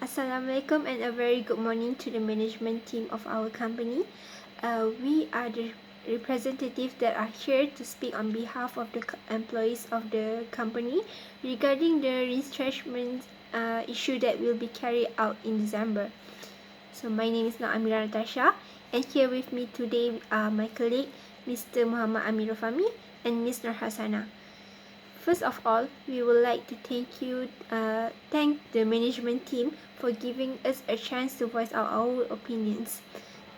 Assalamualaikum and a very good morning to the management team of our company. We are the representatives that are here to speak on behalf of the employees of the company regarding the retrenchment issue that will be carried out in December. So my name is Nuramyra Natasha, and here with me today are my colleague Mr. Muhammad Amirul Fahmi and Ms. Hasanah. First of all, we would like to thank the management team for giving us a chance to voice out our opinions.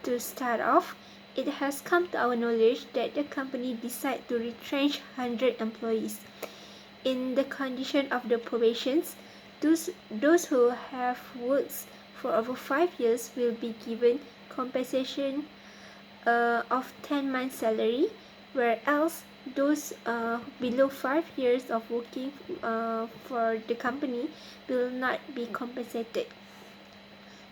To start off, it has come to our knowledge that the company decided to retrench 100 employees. In the condition of the probations, those who have worked for over 5 years will be given compensation of 10 months salary, whereas those below 5 years of working for the company will not be compensated.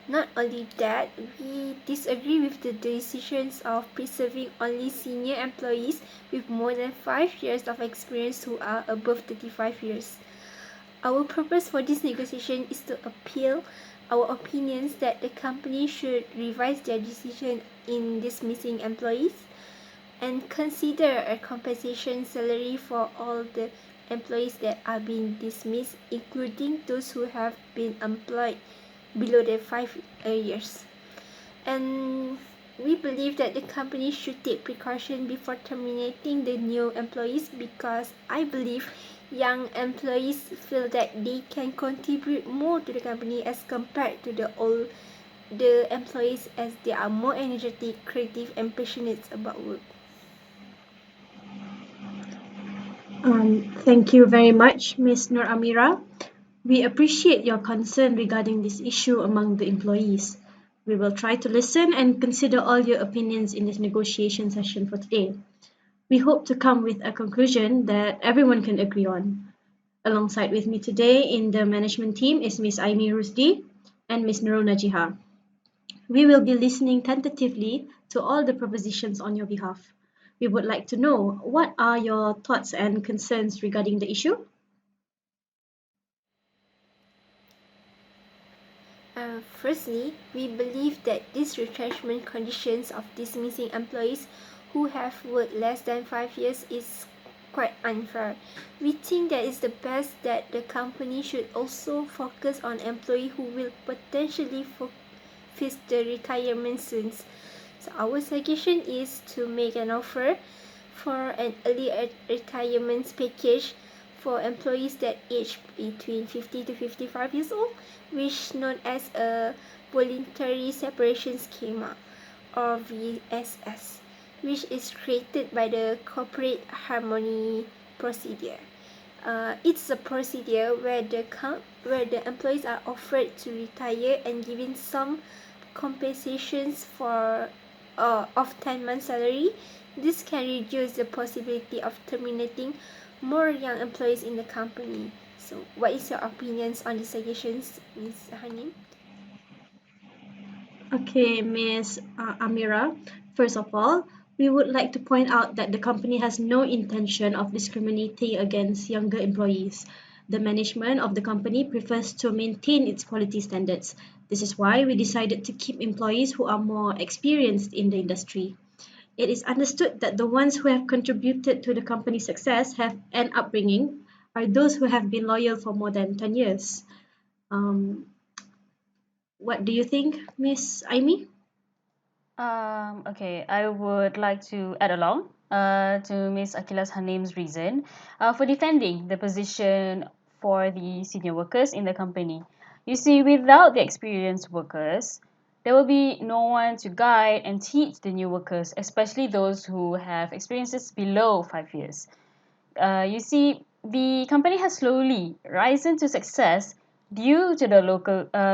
Not only that, we disagree with the decisions of preserving only senior employees with more than 5 years of experience who are above 35 years. Our purpose for this negotiation is to appeal our opinions that the company should revise their decision in dismissing employees and consider a compensation salary for all the employees that are being dismissed, including those who have been employed below the 5 years. And we believe that the company should take precaution before terminating the new employees, because I believe young employees feel that they can contribute more to the company as compared to the employees, as they are more energetic, creative, and passionate about work. Thank you very much, Ms. Nuramyra. We appreciate your concern regarding this issue among the employees. We will try to listen and consider all your opinions in this negotiation session for today. We hope to come with a conclusion that everyone can agree on. Alongside with me today in the management team is Ms. Aimi Rusdi and Ms. Nurul Najiha. We will be listening tentatively to all the propositions on your behalf. We would like to know, what are your thoughts and concerns regarding the issue? Firstly, we believe that these retrenchment conditions of dismissing employees who have worked less than 5 years is quite unfair. We think that it's the best that the company should also focus on employees who will potentially face the retirement soon. So our suggestion is to make an offer for an early retirement package for employees that age between 50 to 55 years old, which known as a voluntary separation schema, or VSS, which is created by the corporate harmony procedure. It's a procedure where the employees are offered to retire and given some compensations of 10 months salary. This can reduce the possibility of terminating more young employees in the company. So what is your opinions on the suggestions, Ms. Hanim? Okay, Ms. Amira, first of all, we would like to point out that the company has no intention of discriminating against younger employees. The management of the company prefers to maintain its quality standards. This is why we decided to keep employees who are more experienced in the industry. It is understood that the ones who have contributed to the company's success have an upbringing are those who have been loyal for more than 10 years. Um, what do you think, Miss Aimi? Okay, I would like to add along to Ms. Aqilah's Hanim's reason for defending the position for the senior workers in the company. You see, without the experienced workers, there will be no one to guide and teach the new workers, especially those who have experiences below 5 years. You see, the company has slowly risen to success due to the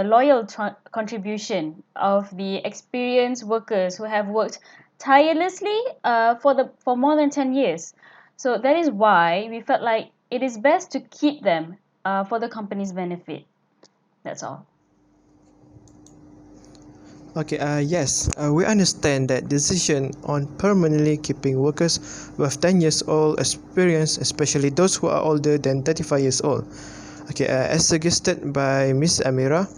loyal contribution of the experienced workers who have worked tirelessly for more than 10 years. So that is why we felt like it is best to keep them for the company's benefit. That's all. Okay, yes, we understand that decision on permanently keeping workers with 10 years old experience, especially those who are older than 35 years old. Okay, as suggested by Ms. Amira,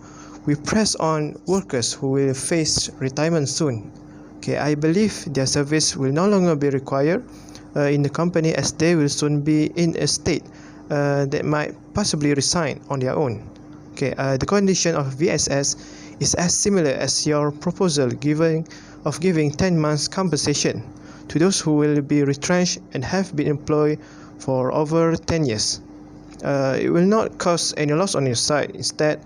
we press on workers who will face retirement soon. Okay, I believe their service will no longer be required in the company as they will soon be in a state that might possibly resign on their own. Okay, the condition of VSS is as similar as your proposal giving 10 months compensation to those who will be retrenched and have been employed for over 10 years. It will not cause any loss on your side. Instead,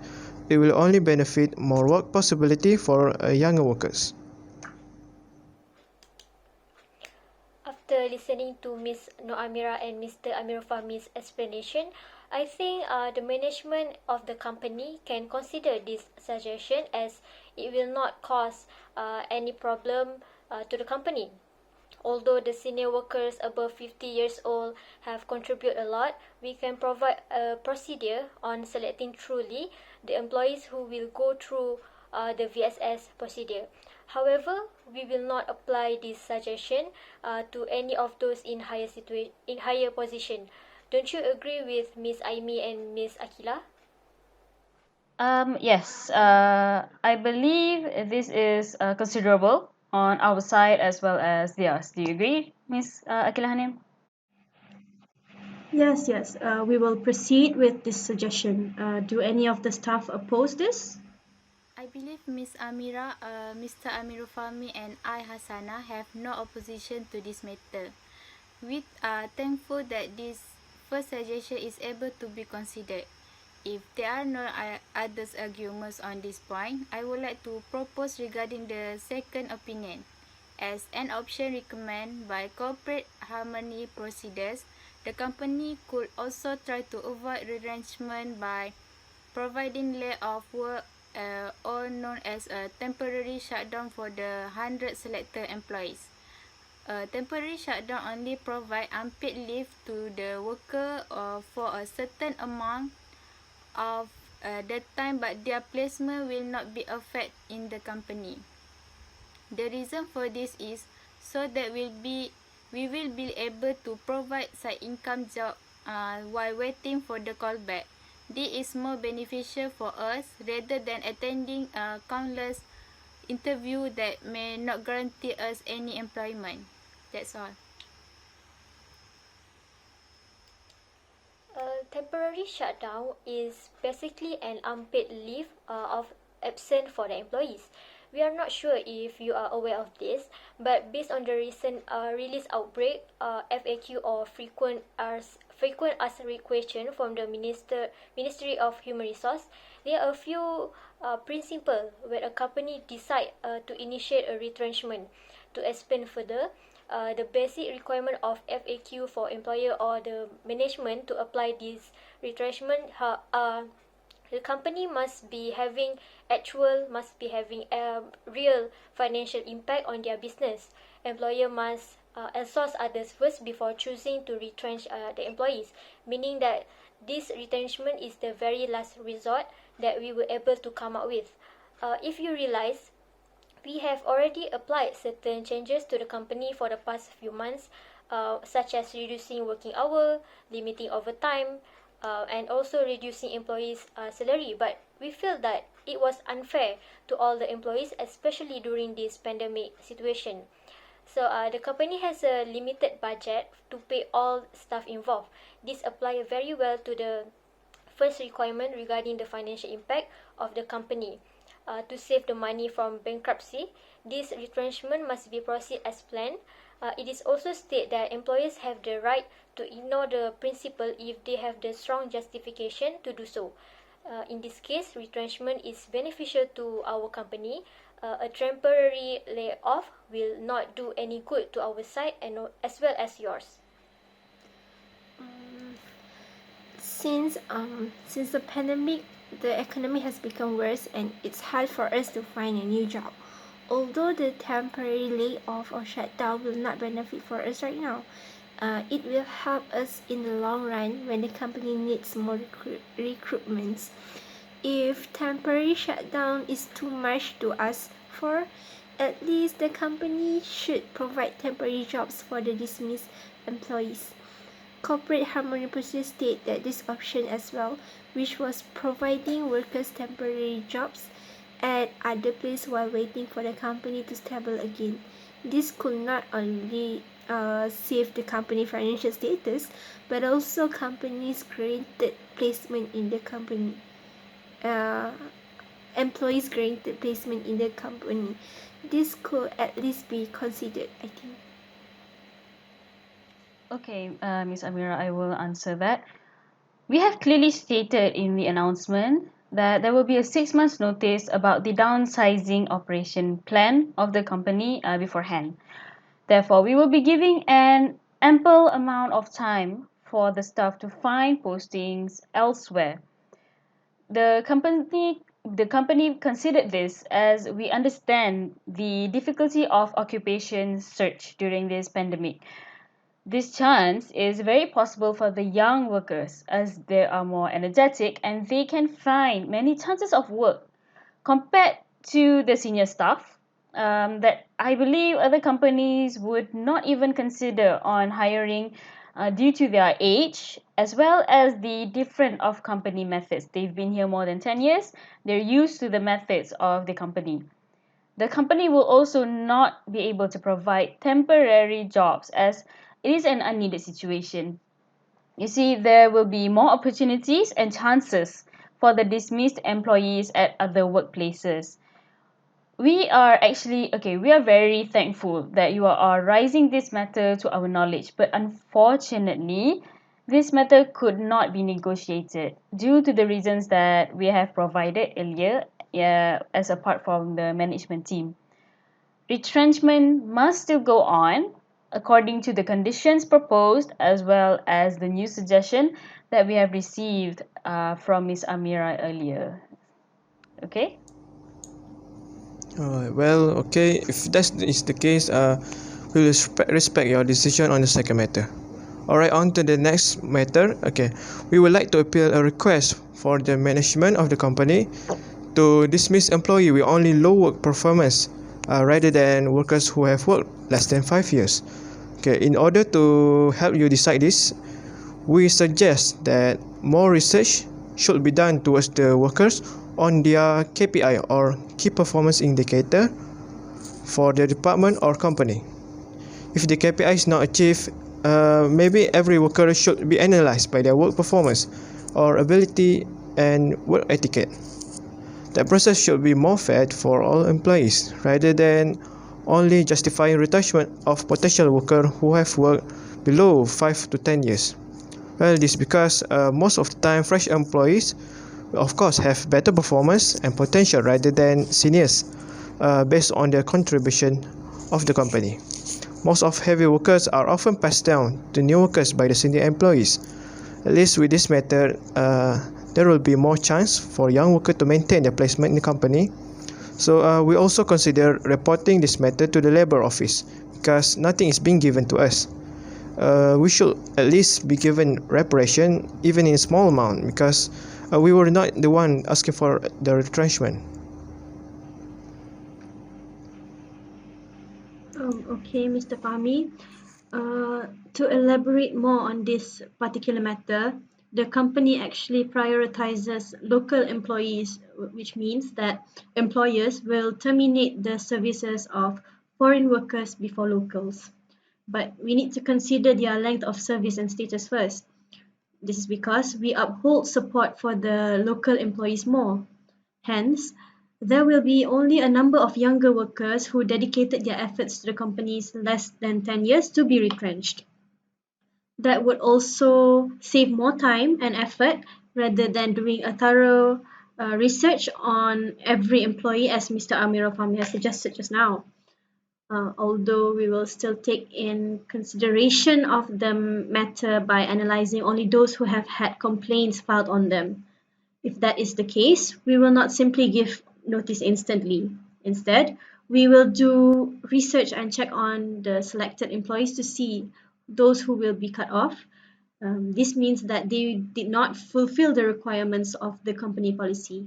it will only benefit more work possibility for younger workers. After listening to Ms. Nuramyra and Mr. Amirul Fahmi's explanation, I think the management of the company can consider this suggestion as it will not cause any problem to the company. Although the senior workers above 50 years old have contributed a lot, we can provide a procedure on selecting truly the employees who will go through the VSS procedure. However, we will not apply this suggestion to any of those in higher position. Don't you agree with Ms. Aimi and Ms. Aqilah? Yes, I believe this is considerable on our side as well as theirs. Do you agree, Miss Aqilah Hanim? Yes. We will proceed with this suggestion. Do any of the staff oppose this? I believe Ms. Amira, Mr. Amirul Fahmi and I, Hasanah, have no opposition to this matter. We are thankful that this first suggestion is able to be considered. If there are no other arguments on this point, I would like to propose regarding the second opinion. As an option recommended by corporate harmony procedures, the company could also try to avoid retrenchment by providing layoff work or known as a temporary shutdown for the 100 selected employees. A temporary shutdown only provide unpaid leave to the worker for a certain amount of the time, but their placement will not be affected in the company. The reason for this is so that we will be able to provide side income job while waiting for the callback. This is more beneficial for us rather than attending countless interview that may not guarantee us any employment. That's all. Temporary shutdown is basically an unpaid leave of absence for the employees. We are not sure if you are aware of this, but based on the recent release outbreak, FAQ or frequent asked question from the Ministry of Human Resource, there are a few principles when a company decide to initiate a retrenchment. To explain further, the basic requirement of FAQ for employer or the management to apply this retrenchment the company must be having a real financial impact on their business. Employer must outsource others first before choosing to retrench the employees, meaning that this retrenchment is the very last resort that we were able to come up with. If you realize, we have already applied certain changes to the company for the past few months, such as reducing working hour, limiting overtime, and also reducing employees' salary. But we feel that it was unfair to all the employees, especially during this pandemic situation. So the company has a limited budget to pay all staff involved. This applies very well to the first requirement regarding the financial impact of the company. To save the money from bankruptcy, this retrenchment must be proceeded as planned. It is also stated that employers have the right to ignore the principle if they have the strong justification to do so. In this case, retrenchment is beneficial to our company. A temporary layoff will not do any good to our side and as well as yours. Since the pandemic, the economy has become worse and it's hard for us to find a new job. Although the temporary layoff or shutdown will not benefit for us right now, it will help us in the long run when the company needs more recruitments. If temporary shutdown is too much to ask Therefore, at least the company should provide temporary jobs for the dismissed employees. Corporate harmony procedures state that this option as well, which was providing workers temporary jobs at other places while waiting for the company to stable again. This could not only save the company financial status, but also companies granted placement in the company. Employees granted placement in the company. This could at least be considered, I think. Okay, Ms. Amira, I will answer that. We have clearly stated in the announcement that there will be a 6 months notice about the downsizing operation plan of the company beforehand. Therefore, we will be giving an ample amount of time for the staff to find postings elsewhere. The company considered this as we understand the difficulty of occupation search during this pandemic. This chance is very possible for the young workers as they are more energetic and they can find many chances of work compared to the senior staff that I believe other companies would not even consider on hiring due to their age as well as the different of company methods. They've been here more than 10 years. They're used to the methods of the company. The company will also not be able to provide temporary jobs as it is an unneeded situation. You see, there will be more opportunities and chances for the dismissed employees at other workplaces. We are very thankful that you are raising this matter to our knowledge, but unfortunately, this matter could not be negotiated due to the reasons that we have provided earlier as a part from the management team. Retrenchment must still go on according to the conditions proposed as well as the new suggestion that we have received from Ms. Amira earlier. Okay? Okay, if that is the case, we will respect your decision on the second matter. Alright, on to the next matter. Okay, we would like to appeal a request for the management of the company to dismiss employee with only low work performance rather than workers who have worked less than 5 years. Okay, in order to help you decide this, we suggest that more research should be done towards the workers on their KPI or key performance indicator for the department or company. If the KPI is not achieved, maybe every worker should be analyzed by their work performance or ability and work etiquette. That process should be more fair for all employees rather than only justifying retrenchment of potential workers who have worked below 5 to 10 years. Well, this is because most of the time fresh employees of course have better performance and potential rather than seniors based on their contribution of the company. Most of heavy workers are often passed down to new workers by the senior employees. At least with this method, there will be more chance for young workers to maintain their placement in the company. So we also consider reporting this matter to the Labour Office because nothing is being given to us. We should at least be given reparation even in small amount because we were not the one asking for the retrenchment. Okay, Mr. Fahmi. To elaborate more on this particular matter, the company actually prioritizes local employees, which means that employers will terminate the services of foreign workers before locals. But we need to consider their length of service and status first. This is because we uphold support for the local employees more. Hence, there will be only a number of younger workers who dedicated their efforts to the companies less than 10 years to be retrenched. That would also save more time and effort rather than doing a thorough research on every employee as Mr. Amirul Fahmi has suggested just now. Although we will still take in consideration of the matter by analyzing only those who have had complaints filed on them. If that is the case, we will not simply give notice instantly. Instead, we will do research and check on the selected employees to see those who will be cut off. This means that they did not fulfill the requirements of the company policy.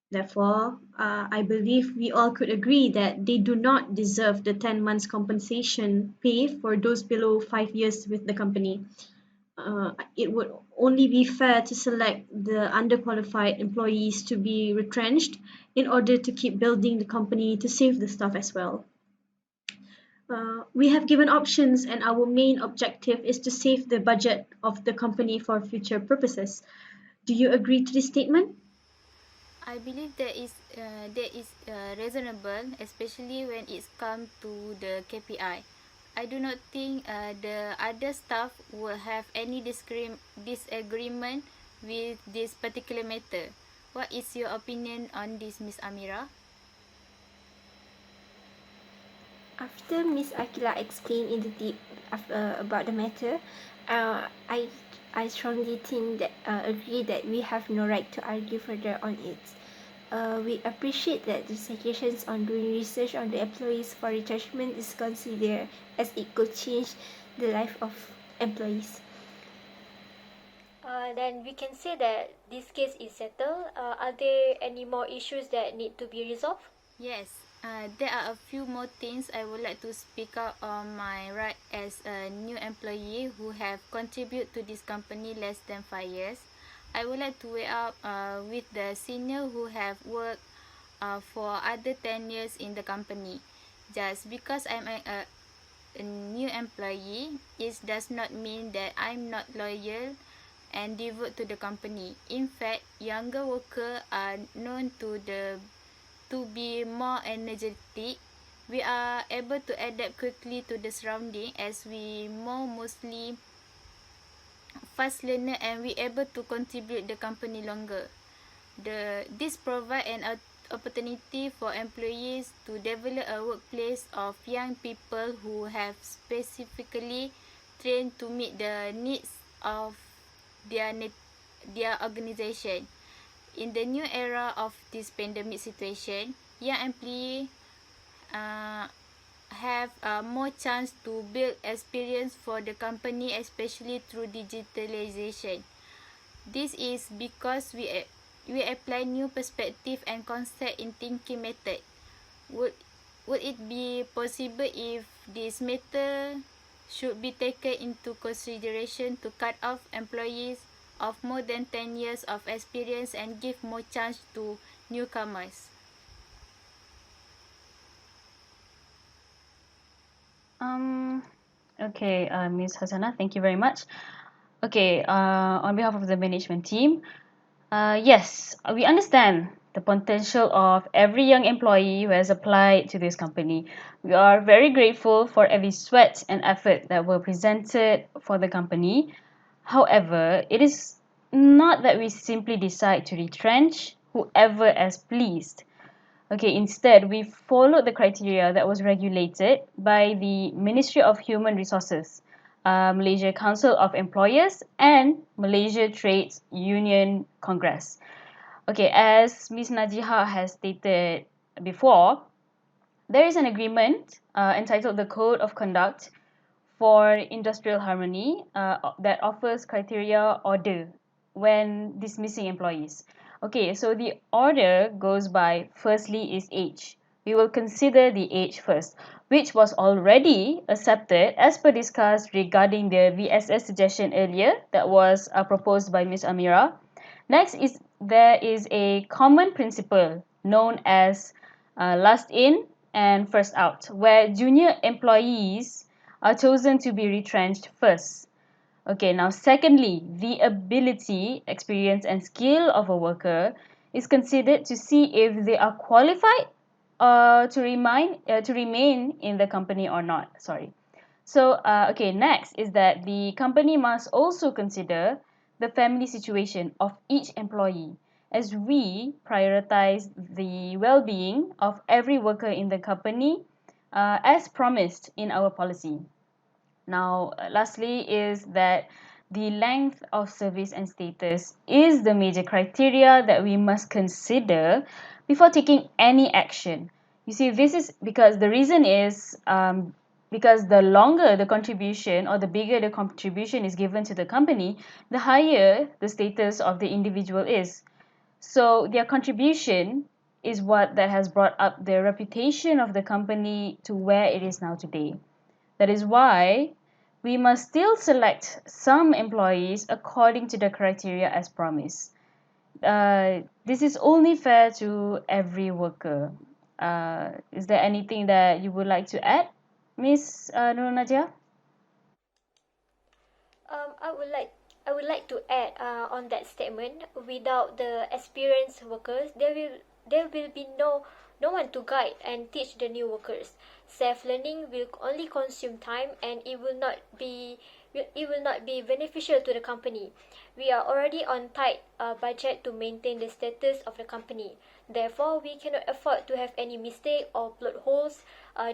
Therefore, I believe we all could agree that they do not deserve the 10 months compensation pay for those below 5 years with the company. It would only be fair to select the underqualified employees to be retrenched in order to keep building the company to save the staff as well. We have given options, and our main objective is to save the budget of the company for future purposes. Do you agree to this statement? I believe that is reasonable, especially when it's come to the KPI. I do not think the other staff will have any disagreement with this particular matter. What is your opinion on this, Miss Amira? After Miss Aqilah explained in the deep about the matter, uh, I I strongly think that agree that we have no right to argue further on it. We appreciate that the suggestions on doing research on the employees for retrenchment is considered, as it could change the life of employees. Then we can say that this case is settled. Are there any more issues that need to be resolved? Yes, there are a few more things I would like to speak out on my right as a new employee who have contributed to this company less than 5 years. I would like to weigh up with the senior who have worked for other 10 years in the company. Just because I'm a new employee, it does not mean that I'm not loyal and devoted to the company. In fact, younger workers are known to be more energetic. We are able to adapt quickly to the surrounding as we mostly fast learner, and we able to contribute the company longer. This provide an opportunity for employees to develop a workplace of young people who have specifically trained to meet the needs of their organization. In the new era of this pandemic situation, young employees have more chance to build experience for the company, especially through digitalization. This is because we apply new perspective and concept in thinking method. Would it be possible if this method should be taken into consideration to cut off employees of more than 10 years of experience and give more chance to newcomers? Okay, Ms. Hasanah, thank you very much. Okay, on behalf of the management team, yes, we understand the potential of every young employee who has applied to this company. We are very grateful for every sweat and effort that were presented for the company. However, it is not that we simply decide to retrench whoever as pleased. Okay, instead, we followed the criteria that was regulated by the Ministry of Human Resources, Malaysia Council of Employers, and Malaysia Trades Union Congress. Okay, as Ms. Najiha has stated before, there is an agreement entitled the Code of Conduct for Industrial Harmony that offers criteria order when dismissing employees. Okay, so the order goes by firstly is age. We will consider the age first, which was already accepted as per discussed regarding the VSS suggestion earlier that was proposed by Ms. Amira. Next is there is a common principle known as last in and first out, where junior employees are chosen to be retrenched first. Okay, now secondly, the ability, experience, and skill of a worker is considered to see if they are qualified to remain in the company or not. Sorry. So, okay, next is that the company must also consider the family situation of each employee, as we prioritize the well-being of every worker in the company as promised in our policy. Now, lastly is that the length of service and status is the major criteria that we must consider before taking any action. You see, this is because the reason is because the longer the contribution or the bigger the contribution is given to the company, the higher the status of the individual is. So their contribution is what that has brought up the reputation of the company to where it is now today. That is why we must still select some employees according to the criteria as promised. This is only fair to every worker. Is there anything that you would like to add, Miss Najiha? I would like to add on that statement. Without the experienced workers, there will be no one to guide and teach the new workers. Self learning will only consume time, and it will not be beneficial to the company. We are already on tight budget to maintain the status of the company. Therefore, we cannot afford to have any mistake or plot holes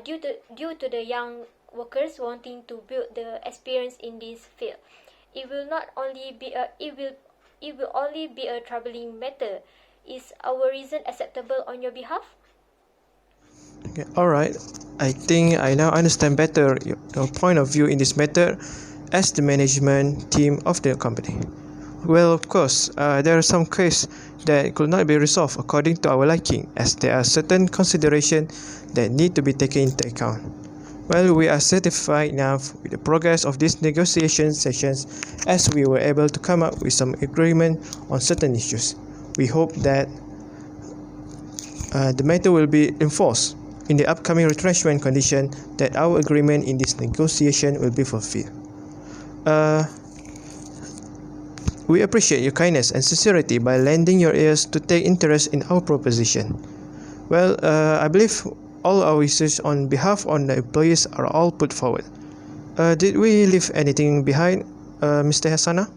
due to the young workers wanting to build the experience in this field. It will not only be a it will only be a troubling matter. Is our reason acceptable on your behalf? Okay, alright. I think I now understand better your point of view in this matter as the management team of the company. Well, of course, there are some cases that could not be resolved according to our liking, as there are certain considerations that need to be taken into account. Well, we are satisfied now with the progress of these negotiation sessions, as we were able to come up with some agreement on certain issues. We hope that the matter will be enforced in the upcoming retrenchment condition, that our agreement in this negotiation will be fulfilled. We appreciate your kindness and sincerity by lending your ears to take interest in our proposition. Well, I believe all our wishes on behalf of the employees are all put forward. Did we leave anything behind, Mr. Hasanah?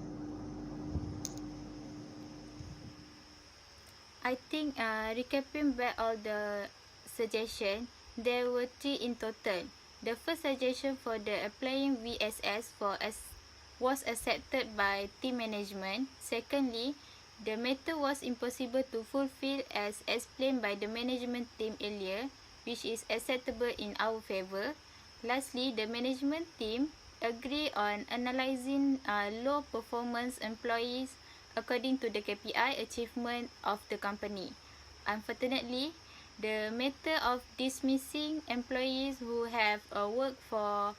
I think recapping back all the suggestions, there were 3 in total. The first suggestion for the applying VSS was accepted by team management. Secondly, the matter was impossible to fulfill as explained by the management team earlier, which is acceptable in our favour. Lastly, the management team agree on analysing low performance employees according to the KPI achievement of the company. Unfortunately, the matter of dismissing employees who have worked for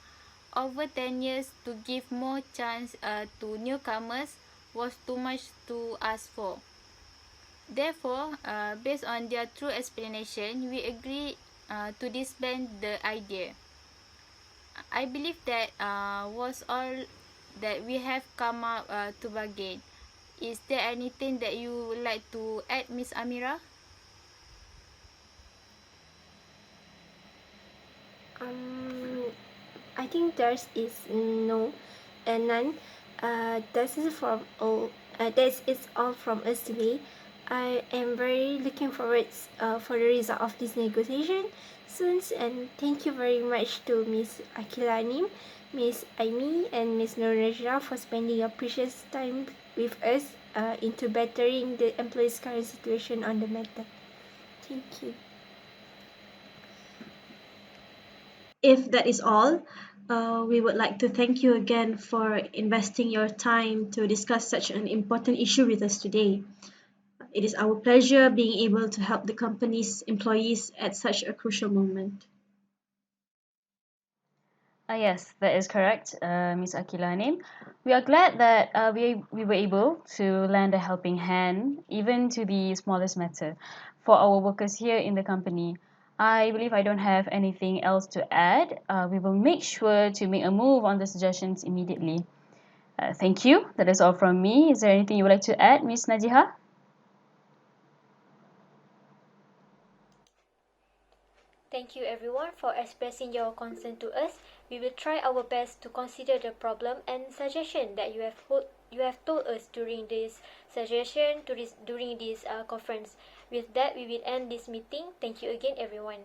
over 10 years to give more chance to newcomers was too much to ask for. Therefore, based on their true explanation, we agree to disband the idea. I believe that was all that we have come up to bargain. Is there anything that you would like to add, Miss Amira? I think theirs is no and none. This is from all. This is all from us today. I am very looking forward for the result of this negotiation soon, and thank you very much to Miss Aqilah, Hanim, Miss Aimi, and Miss Nuramyra for spending your precious time with us into bettering the employees' current situation on the matter. Thank you. If that is all, we would like to thank you again for investing your time to discuss such an important issue with us today. It is our pleasure being able to help the company's employees at such a crucial moment. Yes, that is correct, Miss Aqilah Hanim. We are glad that we were able to lend a helping hand, even to the smallest matter, for our workers here in the company. I believe I don't have anything else to add. We will make sure to make a move on the suggestions immediately. Thank you. That is all from me. Is there anything you would like to add, Miss Najiha? Thank you everyone for expressing your concern to us. We will try our best to consider the problem and suggestion that you have told us during this conference. With that, we will end this meeting. Thank you again everyone.